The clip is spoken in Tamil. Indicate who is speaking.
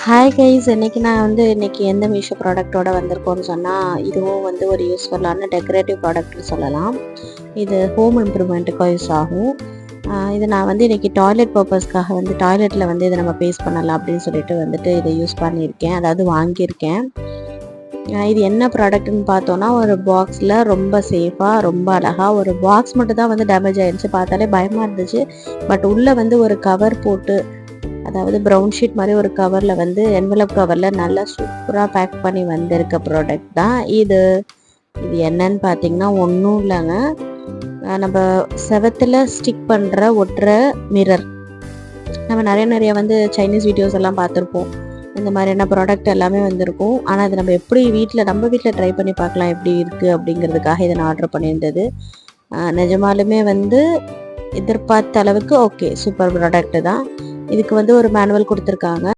Speaker 1: ஹாய் கைஸ், இன்னைக்கு எந்த மீஷோ ப்ராடக்டோட வந்திருக்கோன்னு சொன்னால், இதுவும் ஒரு யூஸ்ஃபுல்லான டெக்கரேட்டிவ் ப்ராடக்ட்னு சொல்லலாம். இது ஹோம் இம்ப்ரூவ்மெண்ட்டுக்கு யூஸ் ஆகும். இது நான் இன்னைக்கு டாய்லெட் பர்பஸ்க்காக டாய்லெட்டில் இதை நம்ம பேஸ்ட் பண்ணலாம் அப்படின்னு சொல்லிட்டு இதை யூஸ் பண்ணியிருக்கேன், அதாவது வாங்கியிருக்கேன். இது என்ன ப்ராடக்ட்னு பார்த்தோன்னா, ஒரு பாக்ஸில் ரொம்ப சேஃபாக ரொம்ப அழகாக ஒரு பாக்ஸ் மட்டும் தான் டேமேஜ் ஆகிடுச்சு. பார்த்தாலே பயமாக இருந்துச்சு. பட் உள்ளே ஒரு கவர் போட்டு, அதாவது ப்ரௌன் ஷீட் மாதிரி ஒரு கவரில் என்வலப் கவரில் நல்லா சூப்பராக பேக் பண்ணி வந்திருக்க ப்ராடக்ட் தான் இது. இது என்னன்னு பார்த்தீங்கன்னா ஒன்றும் இல்லைங்க, நம்ம செவத்தில் ஸ்டிக் பண்ணுற ஒட்டுற மிரர். நம்ம நிறைய சைனீஸ் வீடியோஸ் எல்லாம் பார்த்துருப்போம். இந்த மாதிரியான ப்ராடக்ட் எல்லாமே வந்திருக்கும். ஆனால் இது நம்ம எப்படி நம்ம வீட்டில் ட்ரை பண்ணி பார்க்கலாம் எப்படி இருக்குது அப்படிங்கிறதுக்காக இதை நான் ஆர்டர் பண்ணியிருந்தது. நிஜமாலுமே எதிர்பார்த்த அளவுக்கு ஓகே, சூப்பர் ப்ராடக்ட் தான். இதுக்கு ஒரு மேனுவல் கொடுத்துருக்காங்க.